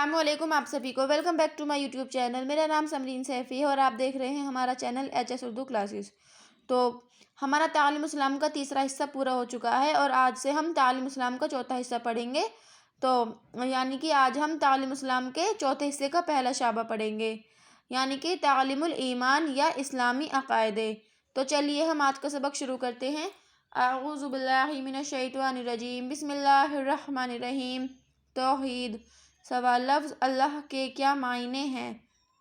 السلام علیکم آپ سبھی کو، welcome back to my YouTube channel. میرا نام سمرین سیفی ہے اور آپ دیکھ رہے ہیں ہمارا چینل ایچ اردو کلاسز۔ تو ہمارا تعلیم اسلام کا تیسرا حصہ پورا ہو چکا ہے اور آج سے ہم تعلیم اسلام کا چوتھا حصہ پڑھیں گے۔ تو یعنی کہ آج ہم تعلیم اسلام کے چوتھے حصے کا پہلا شعبہ پڑھیں گے، یعنی کہ تعلیم الایمان یا اسلامی عقائدے۔ تو چلیے ہم آج کا سبق شروع کرتے ہیں۔ اعوذ باللہ من الشیطان الرجیم، بسم اللہ الرحمن الرحیم۔ توحید۔ سوال، لفظ اللہ کے کیا معنی ہیں؟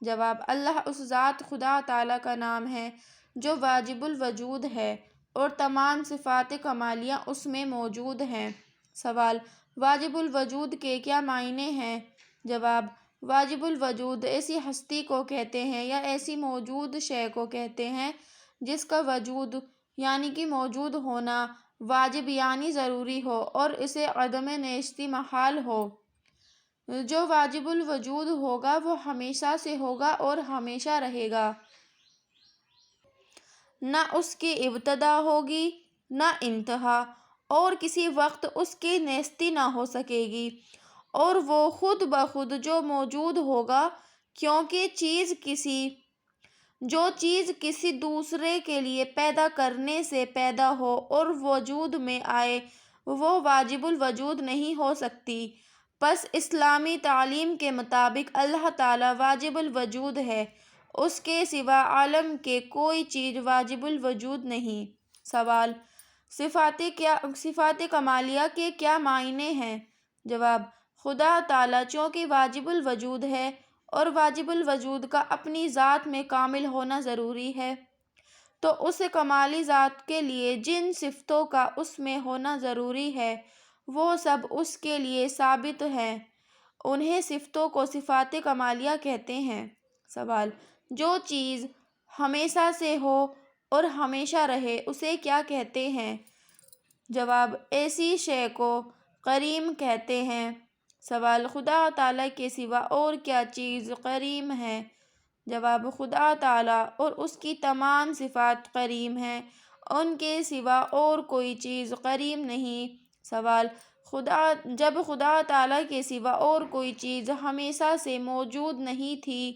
جواب، اللہ اس ذات خدا تعالیٰ کا نام ہے جو واجب الوجود ہے اور تمام صفات کمالیہ اس میں موجود ہیں۔ سوال، واجب الوجود کے کیا معنی ہیں؟ جواب، واجب الوجود ایسی ہستی کو کہتے ہیں یا ایسی موجود شے کو کہتے ہیں جس کا وجود یعنی کہ موجود ہونا واجب یعنی ضروری ہو اور اسے عدم نیستی محال ہو۔ جو واجب الوجود ہوگا وہ ہمیشہ سے ہوگا اور ہمیشہ رہے گا۔ نہ اس کی ابتدا ہوگی نہ انتہا، اور کسی وقت اس کی نیستی نہ ہو سکے گی، اور وہ خود بخود جو موجود ہوگا، کیونکہ جو چیز کسی دوسرے کے لیے پیدا کرنے سے پیدا ہو اور وجود میں آئے وہ واجب الوجود نہیں ہو سکتی۔ پس اسلامی تعلیم کے مطابق اللہ تعالیٰ واجب الوجود ہے، اس کے سوا عالم کے کوئی چیز واجب الوجود نہیں۔ سوال، صفات کمالیہ کے کیا معنی ہیں؟ جواب، خدا تعالیٰ چونکہ واجب الوجود ہے اور واجب الوجود کا اپنی ذات میں کامل ہونا ضروری ہے، تو اس کمالی ذات کے لیے جن صفتوں کا اس میں ہونا ضروری ہے وہ سب اس کے لیے ثابت ہیں، انہیں صفتوں کو صفات کمالیہ کہتے ہیں۔ سوال، جو چیز ہمیشہ سے ہو اور ہمیشہ رہے اسے کیا کہتے ہیں؟ جواب، ایسی شے کو قدیم کہتے ہیں۔ سوال، خدا تعالیٰ کے سوا اور کیا چیز قدیم ہے؟ جواب، خدا تعالیٰ اور اس کی تمام صفات قدیم ہیں، ان کے سوا اور کوئی چیز قدیم نہیں۔ سوال، جب خدا تعالیٰ کے سوا اور کوئی چیز ہمیشہ سے موجود نہیں تھی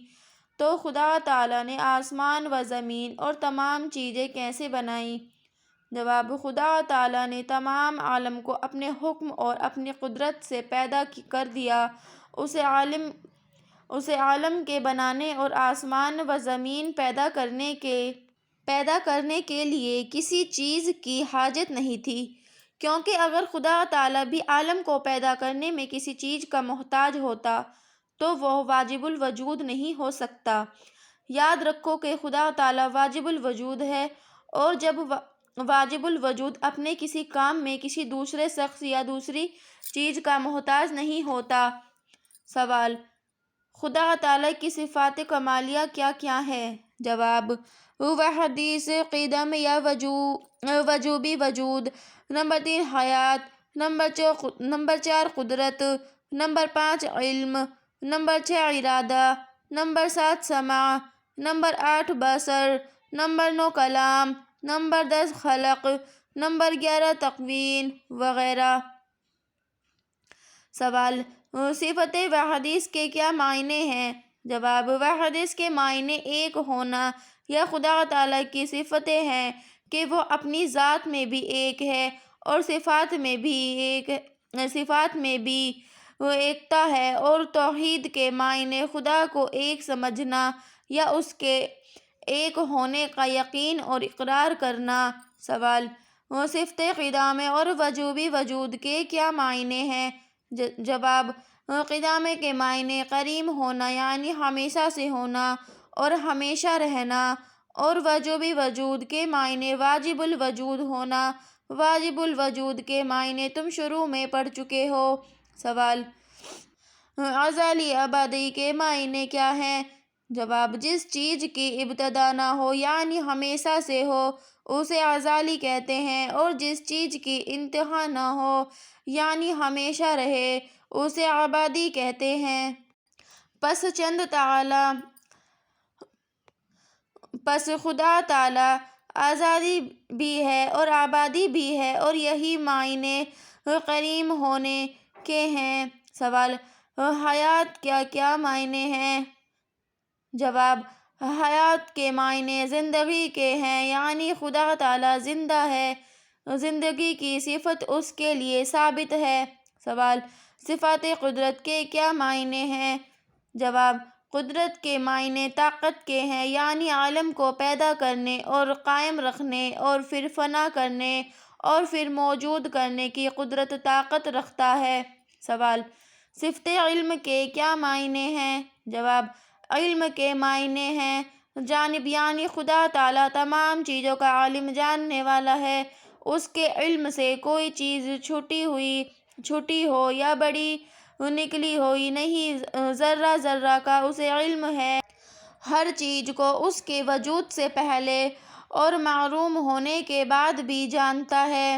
تو خدا تعالیٰ نے آسمان و زمین اور تمام چیزیں کیسے بنائیں؟ جواب، خدا تعالیٰ نے تمام عالم کو اپنے حکم اور اپنی قدرت سے پیدا کر دیا۔ اسے عالم کے بنانے اور آسمان و زمین پیدا کرنے کے لیے کسی چیز کی حاجت نہیں تھی، کیونکہ اگر خدا تعالیٰ بھی عالم کو پیدا کرنے میں کسی چیز کا محتاج ہوتا تو وہ واجب الوجود نہیں ہو سکتا۔ یاد رکھو کہ خدا تعالیٰ واجب الوجود ہے اور جب واجب الوجود اپنے کسی کام میں کسی دوسرے شخص یا دوسری چیز کا محتاج نہیں ہوتا۔ سوال، خدا تعالیٰ کی صفات کمالیہ کیا کیا ہیں؟ جواب، وحدت، قدم یا وجوبی وجود، نمبر 3 حیات، نمبر 4 قدرت، نمبر 5 علم، نمبر 6 ارادہ، نمبر 7 سمع، نمبر 8 بصر، نمبر 9 کلام، نمبر 10 خلق، نمبر 11 تکوین وغیرہ۔ سوال، صفت وحدت کے کیا معنی ہیں؟ جواب، وحدت کے معنی ایک ہونا یا خدا تعالیٰ کی صفتیں ہیں کہ وہ اپنی ذات میں بھی ایک ہے اور صفات میں بھی وہ ایکتا ہے، اور توحید کے معنی خدا کو ایک سمجھنا یا اس کے ایک ہونے کا یقین اور اقرار کرنا۔ سوال، صفت قدم اور وجوبی وجود کے کیا معنی ہیں؟ جواب، قدم کے معنی قدیم ہونا یعنی ہمیشہ سے ہونا اور ہمیشہ رہنا، اور وجوبی وجود کے معنی واجب الوجود ہونا۔ واجب الوجود کے معنی تم شروع میں پڑھ چکے ہو۔ سوال، ازلی ابدی کے معنی کیا ہیں؟ جواب، جس چیز کی ابتدا نہ ہو یعنی ہمیشہ سے ہو اسے ازلی کہتے ہیں، اور جس چیز کی انتہا نہ ہو یعنی ہمیشہ رہے اسے ابدی کہتے ہیں۔ پس خدا تعالیٰ ازلی بھی ہے اور ابدی بھی ہے اور یہی معنی قدیم ہونے کے ہیں۔ سوال، حیات کیا کیا معنی ہیں؟ جواب: حیات کے معنی زندگی کے ہیں، یعنی خدا تعالیٰ زندہ ہے، زندگی کی صفت اس کے لیے ثابت ہے۔ سوال: صفات قدرت کے کیا معنی ہیں؟ جواب: قدرت کے معنی طاقت کے ہیں، یعنی عالم کو پیدا کرنے اور قائم رکھنے اور پھر فنا کرنے اور پھر موجود کرنے کی قدرت طاقت رکھتا ہے۔ سوال: صفت علم کے کیا معنی ہیں؟ جواب: علم کے معنی ہیں جانب، یعنی خدا تعالیٰ تمام چیزوں کا عالم جاننے والا ہے، اس کے علم سے کوئی چیز چھوٹی ہو یا بڑی نکلی ہوئی نہیں، ذرہ ذرہ کا اسے علم ہے، ہر چیز کو اس کے وجود سے پہلے اور معلوم ہونے کے بعد بھی جانتا ہے۔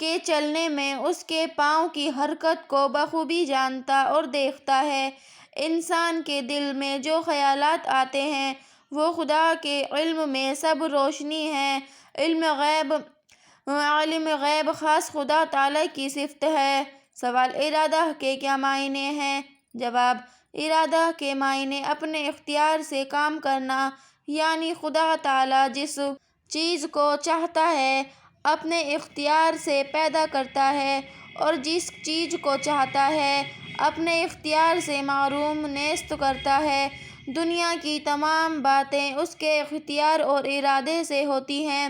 کے چلنے میں اس کے پاؤں کی حرکت کو بخوبی جانتا اور دیکھتا ہے۔ انسان کے دل میں جو خیالات آتے ہیں وہ خدا کے علم میں سب روشنی ہے۔ عالم غیب خاص خدا تعالیٰ کی صفت ہے۔ سوال: ارادہ کے کیا معنی ہیں؟ جواب: ارادہ کے معنی اپنے اختیار سے کام کرنا، یعنی خدا تعالیٰ جس چیز کو چاہتا ہے اپنے اختیار سے پیدا کرتا ہے اور جس چیز کو چاہتا ہے اپنے اختیار سے محروم نیست کرتا ہے۔ دنیا کی تمام باتیں اس کے اختیار اور ارادے سے ہوتی ہیں۔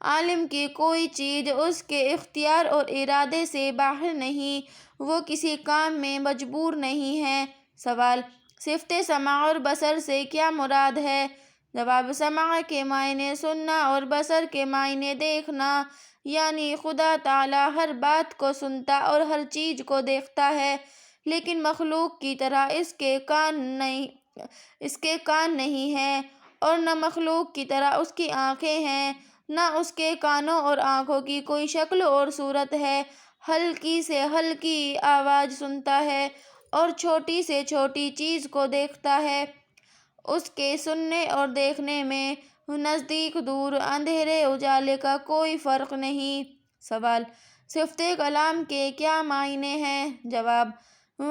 عالم کی کوئی چیز اس کے اختیار اور ارادے سے باہر نہیں، وہ کسی کام میں مجبور نہیں ہے۔ سوال: صفت سمع اور بصر سے کیا مراد ہے؟ جواب: سمع کے معنی سننا اور بصر کے معنی دیکھنا، یعنی خدا تعالیٰ ہر بات کو سنتا اور ہر چیز کو دیکھتا ہے، لیکن مخلوق کی طرح اس کے کان نہیں ہیں اور نہ مخلوق کی طرح اس کی آنکھیں ہیں، نہ اس کے کانوں اور آنکھوں کی کوئی شکل اور صورت ہے۔ ہلکی سے ہلکی آواز سنتا ہے اور چھوٹی سے چھوٹی چیز کو دیکھتا ہے۔ اس کے سننے اور دیکھنے میں نزدیک دور، اندھیرے اجالے کا کوئی فرق نہیں۔ سوال: صفت کلام کے کیا معنی ہیں؟ جواب: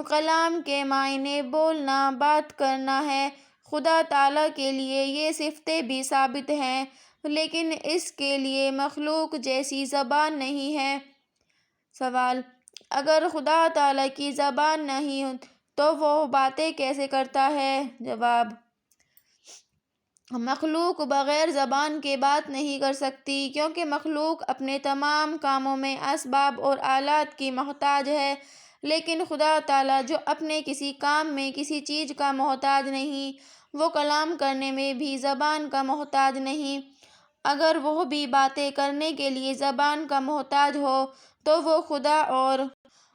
کلام کے معنی بولنا، بات کرنا ہے۔ خدا تعالیٰ کے لیے یہ صفتیں بھی ثابت ہیں، لیکن اس کے لیے مخلوق جیسی زبان نہیں ہے۔ سوال: اگر خدا تعالیٰ کی زبان نہیں تو وہ باتیں کیسے کرتا ہے؟ جواب: مخلوق بغیر زبان کے بات نہیں کر سکتی، کیونکہ مخلوق اپنے تمام کاموں میں اسباب اور آلات کی محتاج ہے، لیکن خدا تعالیٰ جو اپنے کسی کام میں کسی چیز کا محتاج نہیں، وہ کلام کرنے میں بھی زبان کا محتاج نہیں۔ اگر وہ بھی باتیں کرنے کے لیے زبان کا محتاج ہو تو وہ خدا اور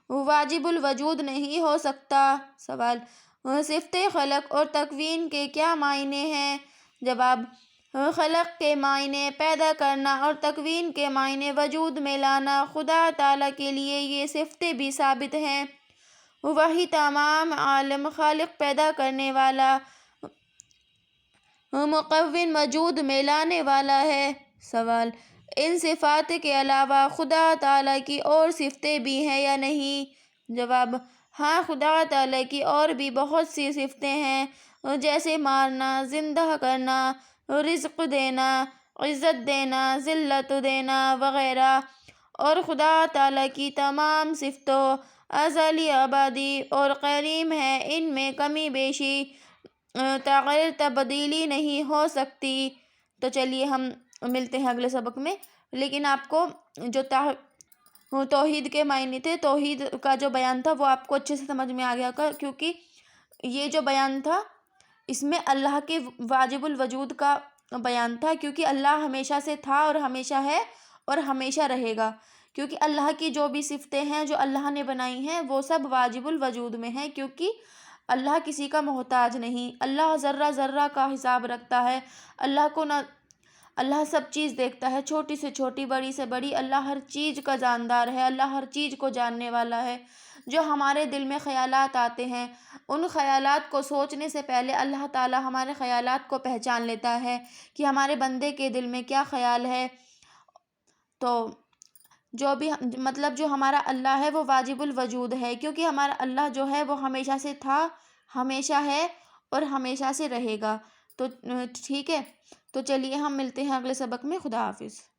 واجب الوجود نہیں ہو سکتا۔ سوال: صفت خلق اور تکوین کے کیا معنی ہیں؟ جواب: خلق کے معنی پیدا کرنا اور تکوین کے معنی وجود میں لانا۔ خدا تعالیٰ کے لیے یہ صفتیں بھی ثابت ہیں، وہی تمام عالم، خالق، پیدا کرنے والا، مکون، وجود میں لانے والا ہے۔ سوال: ان صفات کے علاوہ خدا تعالیٰ کی اور صفتیں بھی ہیں یا نہیں؟ جواب: ہاں، خدا تعالیٰ کی اور بھی بہت سی صفتیں ہیں، جیسے مارنا، زندہ کرنا، رزق دینا، عزت دینا، ذلت دینا وغیرہ، اور خدا تعالیٰ کی تمام صفتوں ازلی، ابدی اور قدیم ہیں، ان میں کمی بیشی، تغیر، تبدیلی نہیں ہو سکتی۔ تو چلیے ہم ملتے ہیں اگلے سبق میں، لیکن آپ کو جو توحید کے معنی تھے، توحید کا جو بیان تھا وہ آپ کو اچھے سے سمجھ میں آ گیا ہوگا، کیونکہ یہ جو بیان تھا اس میں اللہ کے واجب الوجود کا بیان تھا، کیونکہ اللہ ہمیشہ سے تھا اور ہمیشہ ہے اور ہمیشہ رہے گا، کیونکہ اللہ کی جو بھی صفتیں ہیں جو اللہ نے بنائی ہیں وہ سب واجب الوجود میں ہیں، کیونکہ اللہ کسی کا محتاج نہیں، اللہ ذرہ ذرہ کا حساب رکھتا ہے، اللہ سب چیز دیکھتا ہے، چھوٹی سے چھوٹی، بڑی سے بڑی، اللہ ہر چیز کا جاندار ہے، اللہ ہر چیز کو جاننے والا ہے۔ جو ہمارے دل میں خیالات آتے ہیں ان خیالات کو سوچنے سے پہلے اللہ تعالیٰ ہمارے خیالات کو پہچان لیتا ہے کہ ہمارے بندے کے دل میں کیا خیال ہے۔ تو جو بھی مطلب جو ہمارا اللہ ہے وہ واجب الوجود ہے، کیونکہ ہمارا اللہ جو ہے وہ ہمیشہ سے تھا، ہمیشہ ہے اور ہمیشہ سے رہے گا۔ تو ٹھیک ہے، تو چلیے ہم ملتے ہیں اگلے سبق میں۔ خدا حافظ۔